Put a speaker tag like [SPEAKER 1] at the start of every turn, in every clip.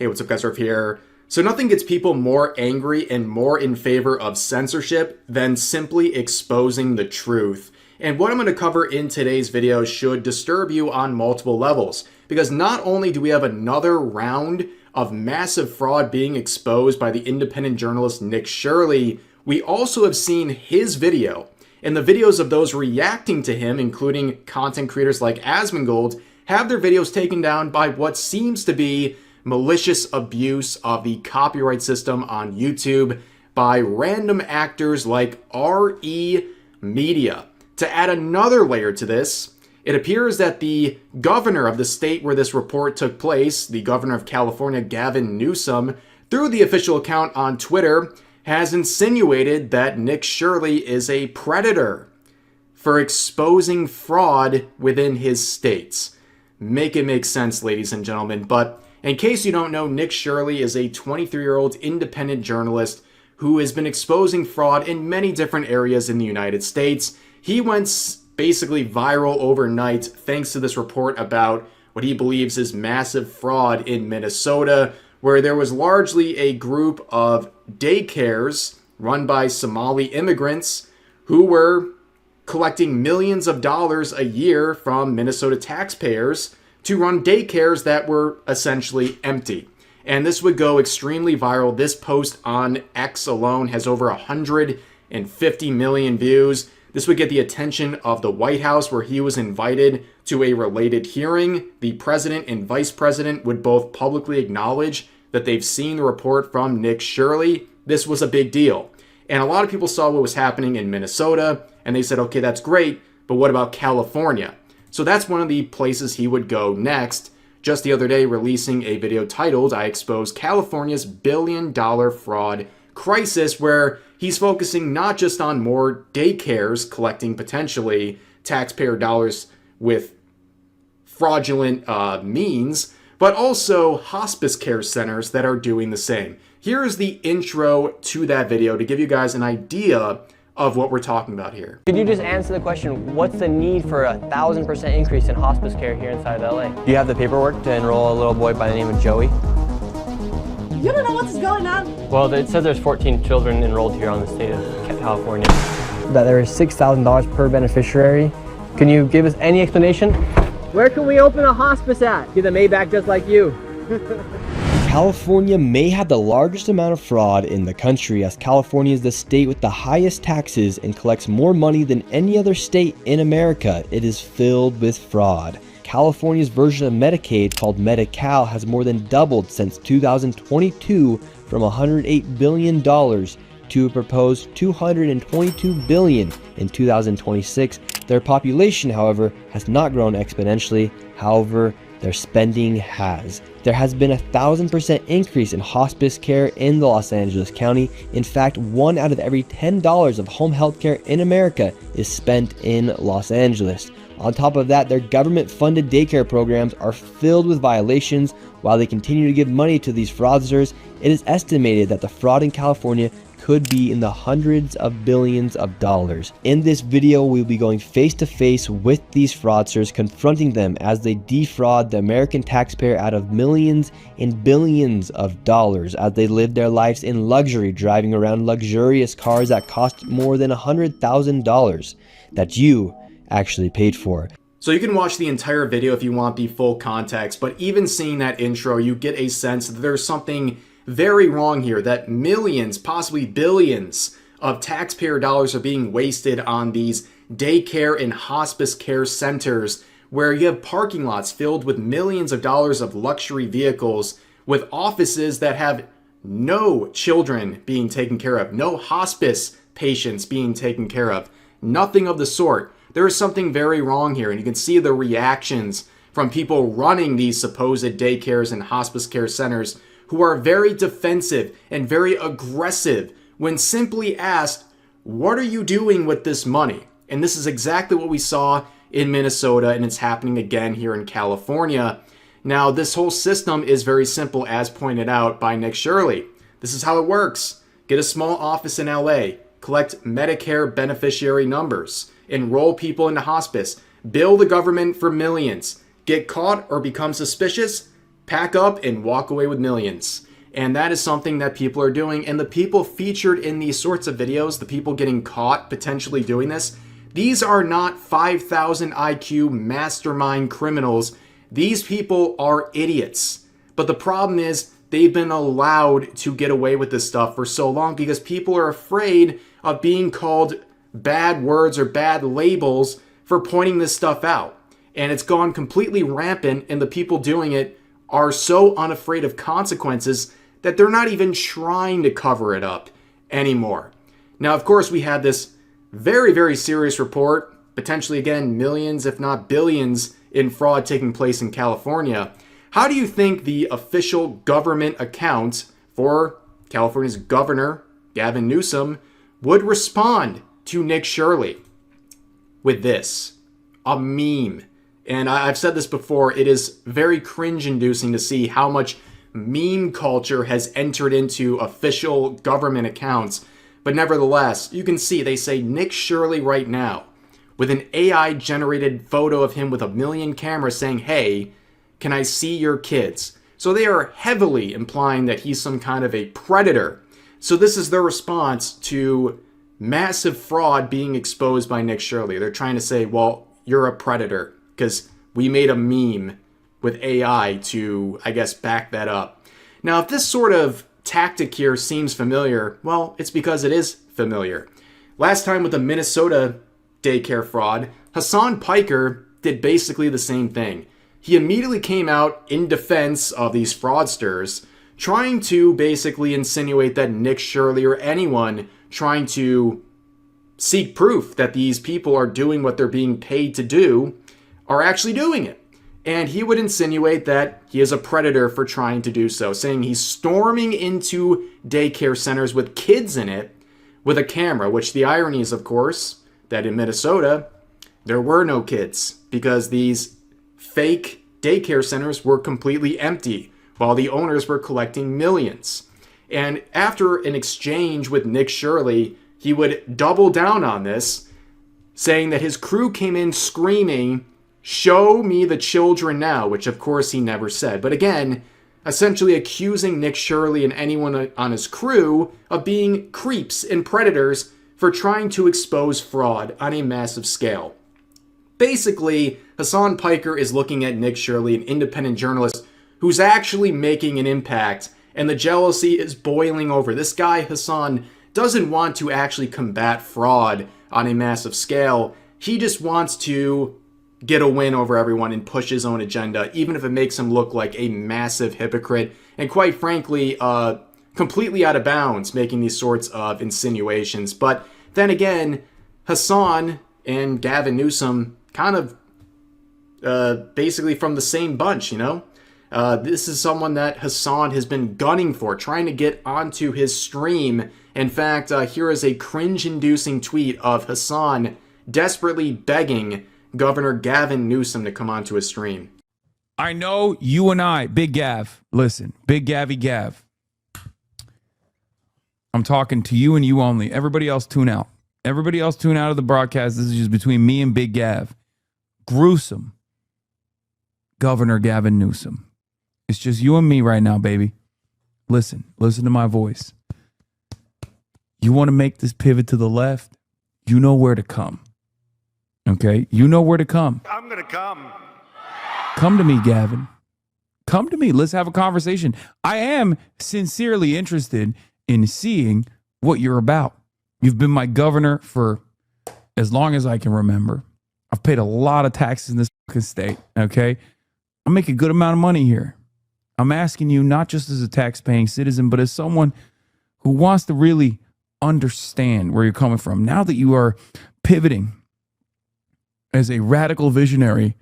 [SPEAKER 1] Hey, what's up guys, Rif here. So nothing gets people more angry and more in favor of censorship than simply exposing the truth. And what I'm going to cover in today's video should disturb you on multiple levels. Because not only do we have another round of massive fraud being exposed by the independent journalist Nick Shirley, we also have seen his video and the videos of those reacting to him, including content creators like Asmongold, have their videos taken down by what seems to be malicious abuse of the copyright system on YouTube by random actors like RE Media. To add another layer to this, it appears that the governor of the state where this report took place, the governor of California, Gavin Newsom, through the official account on Twitter, has insinuated that Nick Shirley is a predator for exposing fraud within his states. Make it make sense, ladies and gentlemen. But in case you don't know, Nick Shirley is a 23-year-old independent journalist who has been exposing fraud in many different areas in the United States. He went basically viral overnight thanks to this report about what he believes is massive fraud in Minnesota, where there was largely a group of daycares run by Somali immigrants who were collecting millions of dollars a year from Minnesota taxpayers to run daycares that were essentially empty. And this would go extremely viral. This post on X alone has over 150 million views. This would get the attention of the White House, where he was invited to a related hearing. The president and vice president would both publicly acknowledge that they've seen the report from Nick Shirley. This was a big deal. And a lot of people saw what was happening in Minnesota, and they said, okay, that's great, but what about California? So that's one of the places he would go next. Just the other day, releasing a video titled, I Expose California's billion-dollar fraud crisis, where he's focusing not just on more daycares collecting potentially taxpayer dollars with fraudulent means, but also hospice care centers that are doing the same. Here is the intro to that video to give you guys an idea of what we're talking about here.
[SPEAKER 2] Could you just answer the question, what's the need for a 1,000% increase in hospice care here inside of LA? Do you have the paperwork to enroll a little boy by the name of Joey?
[SPEAKER 3] You don't know what's going on?
[SPEAKER 2] Well, it says there's 14 children enrolled here on the state of California. That there is $6,000 per beneficiary. Can you give us any explanation? Where can we open a hospice at? Get the Maybach just like you.
[SPEAKER 4] California may have the largest amount of fraud in the country, as California is the state with the highest taxes and collects more money than any other state in America. It is filled with fraud. California's version of Medicaid, called Medi-Cal, has more than doubled since 2022 from $108 billion to a proposed $222 billion in 2026. Their population, however, has not grown exponentially. However, their spending has. There has been a 1,000% increase in hospice care in the Los Angeles County. In fact, 1 out of every $10 of home health care in America is spent in Los Angeles. On top of that, their government-funded daycare programs are filled with violations. While they continue to give money to these fraudsters, it is estimated that the fraud in California could be in the hundreds of billions of dollars. In this video, we'll be going face to face with these fraudsters, confronting them as they defraud the American taxpayer out of millions and billions of dollars as they live their lives in luxury, driving around luxurious cars that cost more than $100,000 that you actually paid for.
[SPEAKER 1] So you can watch the entire video if you want the full context, but even seeing that intro, you get a sense that there's something very wrong here, that millions, possibly billions of taxpayer dollars are being wasted on these daycare and hospice care centers, where you have parking lots filled with millions of dollars of luxury vehicles, with offices that have no children being taken care of, no hospice patients being taken care of, nothing of the sort. There is something very wrong here, and you can see the reactions from people running these supposed daycares and hospice care centers, who are very defensive and very aggressive when simply asked, what are you doing with this money? And this is exactly what we saw in Minnesota, and it's happening again here in California. Now, this whole system is very simple, as pointed out by Nick Shirley. This is how it works. Get a small office in LA, collect Medicare beneficiary numbers, enroll people into hospice, bill the government for millions, get caught or become suspicious, pack up and walk away with millions. And that is something that people are doing. And the people featured in these sorts of videos, the people getting caught potentially doing this, these are not 5,000 IQ mastermind criminals. These people are idiots. But the problem is they've been allowed to get away with this stuff for so long because people are afraid of being called bad words or bad labels for pointing this stuff out. And it's gone completely rampant, and the people doing it are so unafraid of consequences that they're not even trying to cover it up anymore. Now, of course, we had this very, very serious report, potentially, again, millions, if not billions, in fraud taking place in California. How do you think the official government account for California's governor, Gavin Newsom, would respond to Nick Shirley? With this, a meme. And I've said this before, it is very cringe-inducing to see how much meme culture has entered into official government accounts. But nevertheless, you can see they say Nick Shirley right now with an AI-generated photo of him with 1 million cameras saying, "Hey, can I see your kids?" So they are heavily implying that he's some kind of a predator. So this is their response to massive fraud being exposed by Nick Shirley. They're trying to say, well, you're a predator because we made a meme with AI to, I guess, back that up. Now, if this sort of tactic here seems familiar, well, it's because it is familiar. Last time with the Minnesota daycare fraud, Hassan Piker did basically the same thing. He immediately came out in defense of these fraudsters, trying to basically insinuate that Nick Shirley or anyone trying to seek proof that these people are doing what they're being paid to do are actually doing it. And he would insinuate that he is a predator for trying to do so, saying he's storming into daycare centers with kids in it with a camera, which the irony is, of course, that in Minnesota, there were no kids because these fake daycare centers were completely empty while the owners were collecting millions. And after an exchange with Nick Shirley, he would double down on this, saying that his crew came in screaming, "Show me the children now," which of course he never said. But again, essentially accusing Nick Shirley and anyone on his crew of being creeps and predators for trying to expose fraud on a massive scale. Basically, Hassan Piker is looking at Nick Shirley, an independent journalist who's actually making an impact, and the jealousy is boiling over. This guy, Hassan, doesn't want to actually combat fraud on a massive scale. He just wants to get a win over everyone and push his own agenda, even if it makes him look like a massive hypocrite and, quite frankly, completely out of bounds making these sorts of insinuations. But then again, Hassan and Gavin Newsom kind of basically from the same bunch, you know? This is someone that Hassan has been gunning for, trying to get onto his stream. In fact, here is a cringe-inducing tweet of Hassan desperately begging Governor Gavin Newsom to come onto his stream.
[SPEAKER 5] I know you and I, Big Gav, listen, Big Gavy Gav. I'm talking to you and you only. Everybody else tune out. Everybody else tune out of the broadcast. This is just between me and Big Gav. Gruesome. Governor Gavin Newsom. It's just you and me right now, baby. Listen to my voice. You want to make this pivot to the left? You know where to come. Okay? You know where to come.
[SPEAKER 6] I'm going to come.
[SPEAKER 5] Come to me, Gavin. Come to me. Let's have a conversation. I am sincerely interested in seeing what you're about. You've been my governor for as long as I can remember. I've paid a lot of taxes in this fucking state, okay? I make a good amount of money here. I'm asking you not just as a tax-paying citizen, but as someone who wants to really understand where you're coming from. Now that you are pivoting as a radical visionary,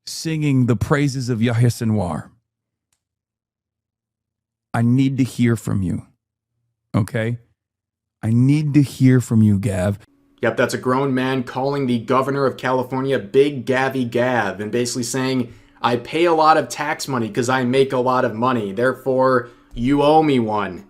[SPEAKER 5] singing the praises of Yahya Sinwar, I need to hear from you, okay? I need to hear from you, Gav.
[SPEAKER 1] Yep, that's a grown man calling the governor of California Big Gavy Gav and basically saying, I pay a lot of tax money because I make a lot of money. Therefore, you owe me one.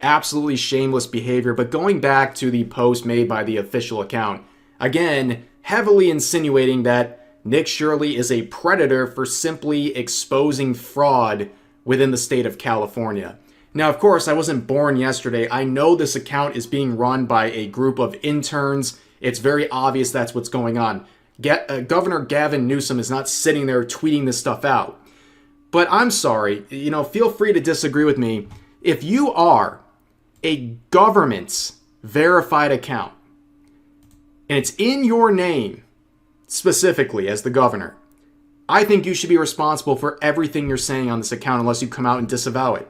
[SPEAKER 1] Absolutely shameless behavior. But going back to the post made by the official account, again, heavily insinuating that Nick Shirley is a predator for simply exposing fraud within the state of California. Now, of course, I wasn't born yesterday. I know this account is being run by a group of interns. It's very obvious that's what's going on. Governor Gavin Newsom is not sitting there tweeting this stuff out. But I'm sorry, feel free to disagree with me. If you are a government's verified account, and it's in your name, specifically as the governor, I think you should be responsible for everything you're saying on this account unless you come out and disavow it.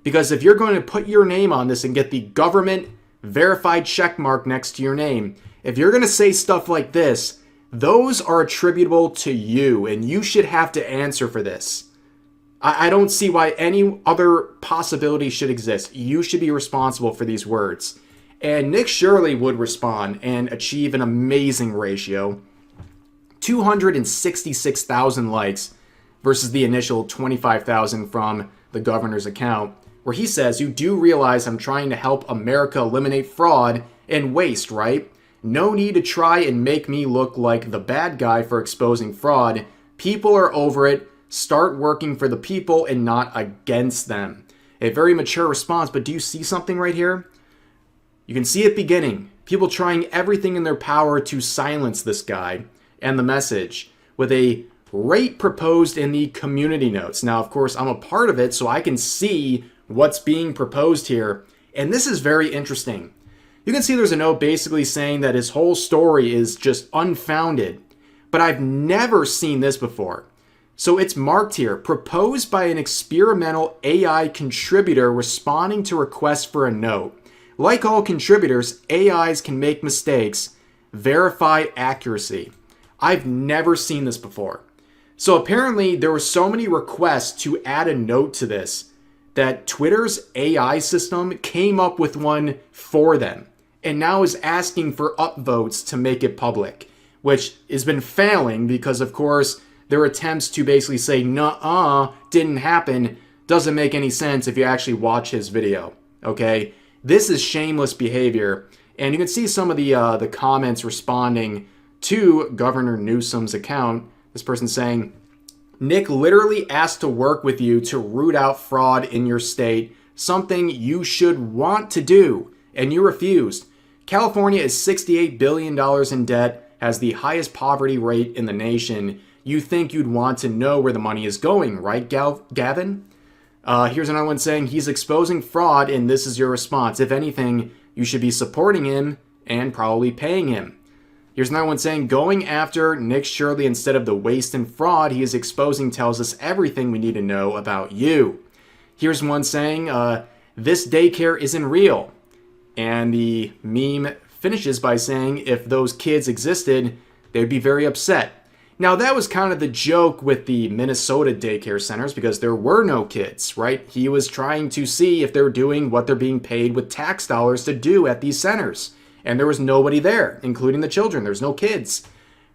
[SPEAKER 1] Because if you're going to put your name on this and get the government verified check mark next to your name, if you're going to say stuff like this, those are attributable to you, and you should have to answer for this. I don't see why any other possibility should exist. You should be responsible for these words. And Nick Shirley would respond and achieve an amazing ratio. 266,000 likes versus the initial 25,000 from the governor's account, where he says, "You do realize I'm trying to help America eliminate fraud and waste, right? No need to try and make me look like the bad guy for exposing fraud. People are over it. Start working for the people and not against them." A very mature response, but do you see something right here? You can see it beginning. People trying everything in their power to silence this guy and the message with a rate proposed in the community notes. Now, of course, I'm a part of it, so I can see what's being proposed here. And this is very interesting. You can see there's a note basically saying that his whole story is just unfounded. But I've never seen this before. So it's marked here, proposed by an experimental AI contributor responding to requests for a note. Like all contributors, AIs can make mistakes. Verify accuracy. I've never seen this before. So apparently there were so many requests to add a note to this that Twitter's AI system came up with one for them and now is asking for upvotes to make it public, which has been failing because, of course, their attempts to basically say, "Nuh-uh, didn't happen," doesn't make any sense if you actually watch his video, okay? This is shameless behavior, and you can see some of the comments responding to Governor Newsom's account. This person saying, "Nick literally asked to work with you to root out fraud in your state, something you should want to do, and you refused. California is $68 billion in debt, has the highest poverty rate in the nation. You think you'd want to know where the money is going, right, Gavin?" Here's another one saying, "He's exposing fraud, and this is your response. If anything, you should be supporting him and probably paying him." Here's another one saying, "Going after Nick Shirley instead of the waste and fraud he is exposing tells us everything we need to know about you." Here's one saying, "This daycare isn't real." And the meme finishes by saying, "If those kids existed, they'd be very upset." Now, that was kind of the joke with the Minnesota daycare centers because there were no kids, right? He was trying to see if they're doing what they're being paid with tax dollars to do at these centers. And there was nobody there, including the children. There's no kids.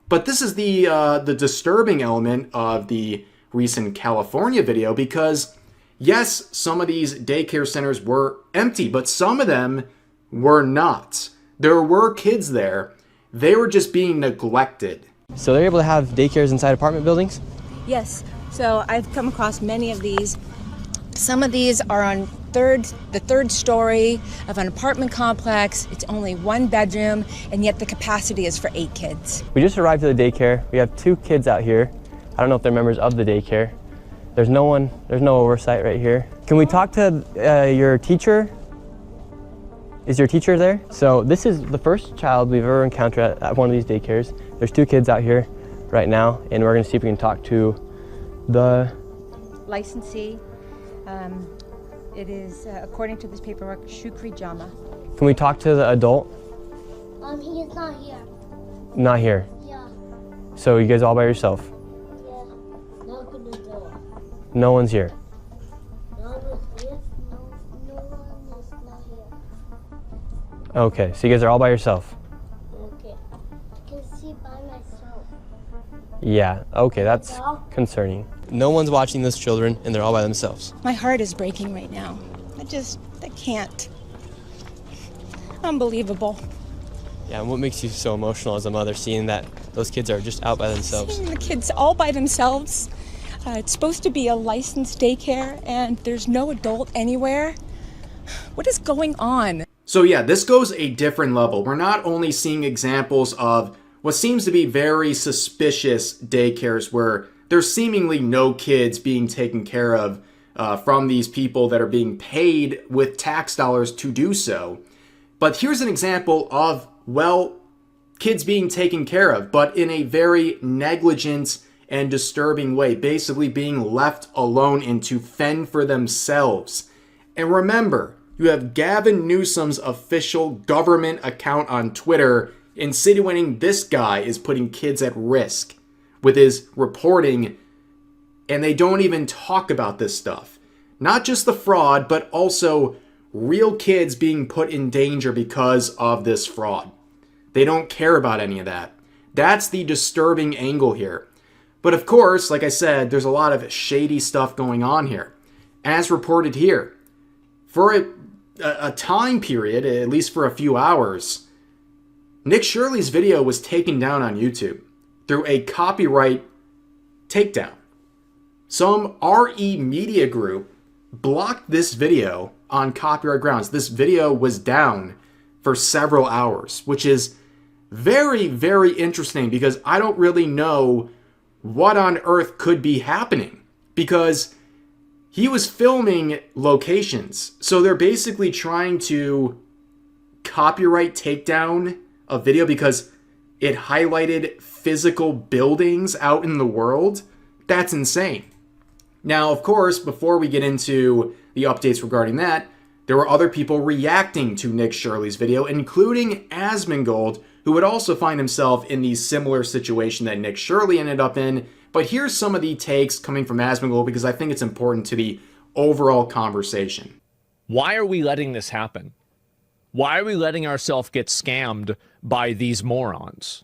[SPEAKER 1] But this is the disturbing element of the recent California video because, yes, some of these daycare centers were empty, but some of them were not. There were kids there. They were just being neglected.
[SPEAKER 2] So they're able to have daycares inside apartment buildings?
[SPEAKER 6] Yes, so I've come across many of these. Some of these are on the third story of an apartment complex. It's only one bedroom, and yet the capacity is for 8 kids.
[SPEAKER 2] We just arrived at the daycare. We have 2 kids out here. I don't know if they're members of the daycare. There's no oversight right here. Can we talk to your teacher? Is your teacher there? So this is the first child we've ever encountered at one of these daycares. There's 2 kids out here right now, and we're gonna see if we can talk to the
[SPEAKER 6] Licensee. It is, according to this paperwork, Shukri Jama.
[SPEAKER 2] Can we talk to the adult?
[SPEAKER 7] He is not here.
[SPEAKER 2] Not here.
[SPEAKER 7] Yeah.
[SPEAKER 2] So you guys all by yourself?
[SPEAKER 7] Yeah. Open the door.
[SPEAKER 2] No one's here.
[SPEAKER 7] No one is here. No one is not here.
[SPEAKER 2] Okay, so you guys are all by yourself?
[SPEAKER 7] Okay. I can see by myself.
[SPEAKER 2] Yeah, okay, that's concerning. No one's watching those children, and they're all by themselves.
[SPEAKER 6] My heart is breaking right now. I can't. Unbelievable.
[SPEAKER 2] Yeah, and what makes you so emotional as a mother seeing that those kids are just out by themselves?
[SPEAKER 6] Seeing the kids all by themselves. It's supposed to be a licensed daycare and there's no adult anywhere. What is going on?
[SPEAKER 1] So yeah, this goes a different level. We're not only seeing examples of what seems to be very suspicious daycares where there's seemingly no kids being taken care of from these people that are being paid with tax dollars to do so. But here's an example of, well, kids being taken care of, but in a very negligent and disturbing way, basically being left alone and to fend for themselves. And remember, you have Gavin Newsom's official government account on Twitter insinuating this guy is putting kids at risk with his reporting, and they don't even talk about this stuff. Not just the fraud, but also real kids being put in danger because of this fraud. They don't care about any of that. That's the disturbing angle here. But of course, like I said, there's a lot of shady stuff going on here. As reported here, for a time period, at least for a few hours, Nick Shirley's video was taken down on YouTube through a copyright takedown. Some RE media group blocked this video on copyright grounds. This video was down for several hours, which is very, very interesting because I don't really know what on earth could be happening because he was filming locations. So they're basically trying to copyright take down a video because it highlighted physical buildings out in the world. That's insane. Now, of course, before we get into the updates regarding that, there were other people reacting to Nick Shirley's video, including Asmongold, who would also find himself in the similar situation that Nick Shirley ended up in. But here's some of the takes coming from Asmongold because I think it's important to the overall conversation.
[SPEAKER 8] Why are we letting this happen? Why are we letting ourselves get scammed by these morons?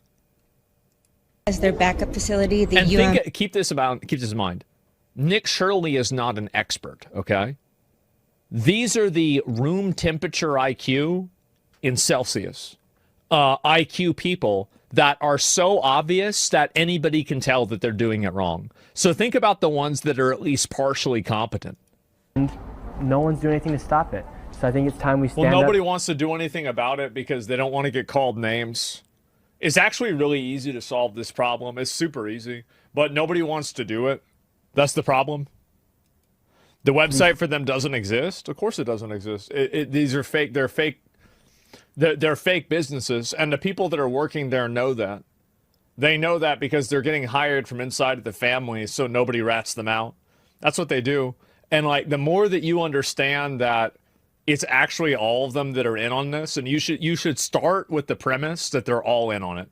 [SPEAKER 6] As their backup facility, the
[SPEAKER 8] And keep this in mind. Nick Shirley is not an expert, okay? These are the room temperature IQ in Celsius. IQ people that are so obvious that anybody can tell that they're doing it wrong. So think about the ones that are at least partially competent.
[SPEAKER 2] And no one's doing anything to stop it. So I think it's time we stand up.
[SPEAKER 8] Well, nobody wants to do anything about it because they don't want to get called names. It's actually really easy to solve this problem. It's super easy, but nobody wants to do it. That's the problem. The website for them doesn't exist. Of course it doesn't exist. These are fake. They're fake. They're fake businesses, and the people that are working there know that. They know that because they're getting hired from inside of the family, so nobody rats them out. That's what they do. And like the more that you understand that it's actually all of them that are in on this, and you should start with the premise that they're all in on it.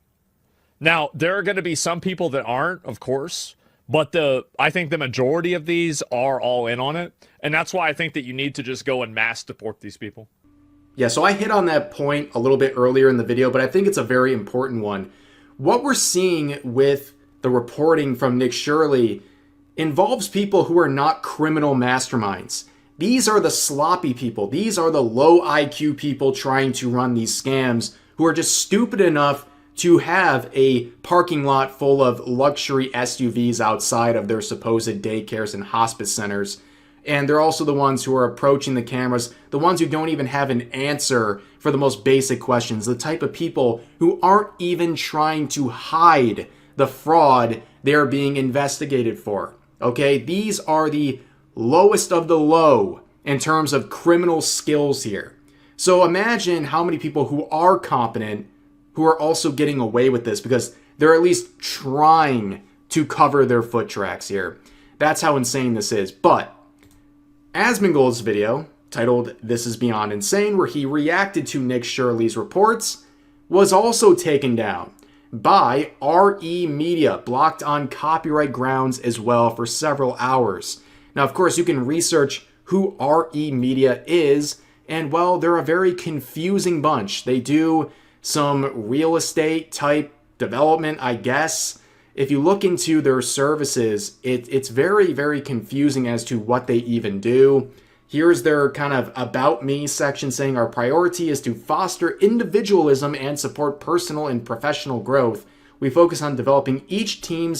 [SPEAKER 8] Now, there are going to be some people that aren't, of course, but I think the majority of these are all in on it, and that's why I think that you need to just go and mass deport these people.
[SPEAKER 1] Yeah, so I hit on that point a little bit earlier in the video, but I think it's a very important one. What we're seeing with the reporting from Nick Shirley involves people who are not criminal masterminds. These are the sloppy people. These are the low IQ people trying to run these scams who are just stupid enough to have a parking lot full of luxury SUVs outside of their supposed daycares and hospice centers. And they're also the ones who are approaching the cameras, the ones who don't even have an answer for the most basic questions, the type of people who aren't even trying to hide the fraud they're being investigated for. Okay, these are the lowest of the low in terms of criminal skills here. So imagine how many people who are competent who are also getting away with this because they're at least trying to cover their foot tracks here. That's how insane this is. But Asmongold's video, titled This Is Beyond Insane, where he reacted to Nick Shirley's reports, was also taken down by RE Media, blocked on copyright grounds as well for several hours. Now, of course, you can research who RE Media is, and well, they're a very confusing bunch. They do some real estate type development, I guess. If you look into their services, it's very, very confusing as to what they even do. Here's their kind of about me section saying our priority is to foster individualism and support personal and professional growth. We focus on developing each team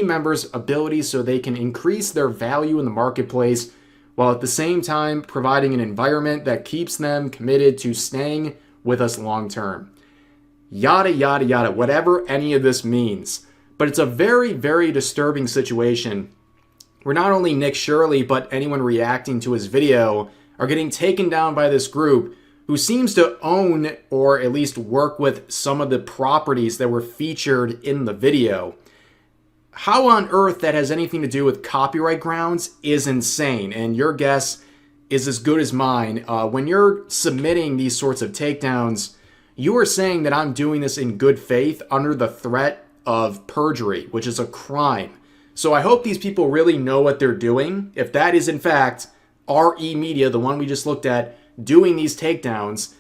[SPEAKER 1] members' abilities so they can increase their value in the marketplace, while at the same time providing an environment that keeps them committed to staying with us long term. Yada, yada, yada, whatever any of this means. But it's a very, very disturbing situation where not only Nick Shirley, but anyone reacting to his video are getting taken down by this group who seems to own or at least work with some of the properties that were featured in the video. How on earth that has anything to do with copyright grounds is insane, and your guess is as good as mine. When you're submitting these sorts of takedowns, you are saying that I'm doing this in good faith under the threat of perjury, which is a crime. So I hope these people really know what they're doing. If that is in fact RE Media, the one we just looked at, doing these takedowns,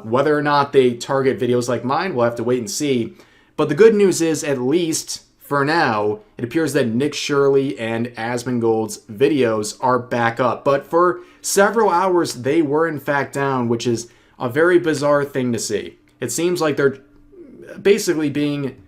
[SPEAKER 1] whether or not they target videos like mine, we'll have to wait and see. But the good news is, at least for now, it appears that Nick Shirley and Asmongold's videos are back up. But for several hours, they were in fact down, which is a very bizarre thing to see. It seems like they're basically being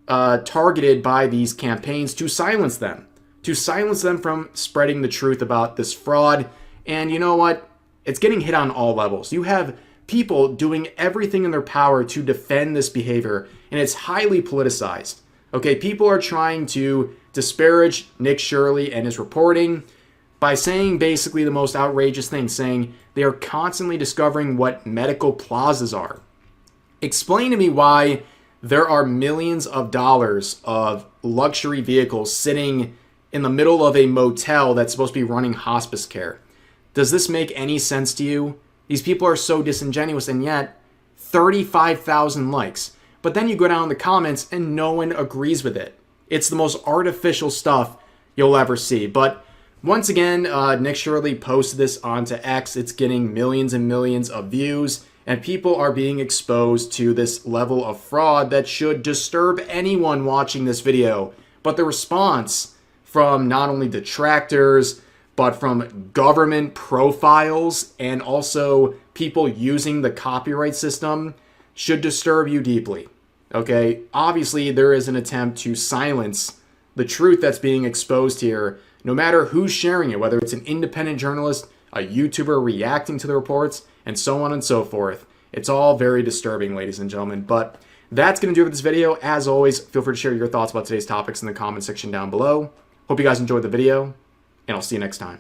[SPEAKER 1] targeted by these campaigns to silence them from spreading the truth about this fraud. And you know what? It's getting hit on all levels. You have people doing everything in their power to defend this behavior, and it's highly politicized. Okay, people are trying to disparage Nick Shirley and his reporting by saying basically the most outrageous thing, saying they are constantly discovering what medical plazas are. Explain to me why there are millions of dollars of luxury vehicles sitting in the middle of a motel that's supposed to be running hospice care. Does this make any sense to you? These people are so disingenuous, and yet 35,000 likes. But then you go down in the comments and no one agrees with it. It's the most artificial stuff you'll ever see. But once again, Nick Shirley posted this onto X. It's getting millions and millions of views, and people are being exposed to this level of fraud that should disturb anyone watching this video. But the response from not only detractors, but from government profiles and also people using the copyright system should disturb you deeply. Okay, obviously there is an attempt to silence the truth that's being exposed here, no matter who's sharing it, whether it's an independent journalist, a YouTuber reacting to the reports, and so on and so forth. It's all very disturbing, ladies and gentlemen. But that's going to do it for this video. As always, feel free to share your thoughts about today's topics in the comment section down below. Hope you guys enjoyed the video, and I'll see you next time.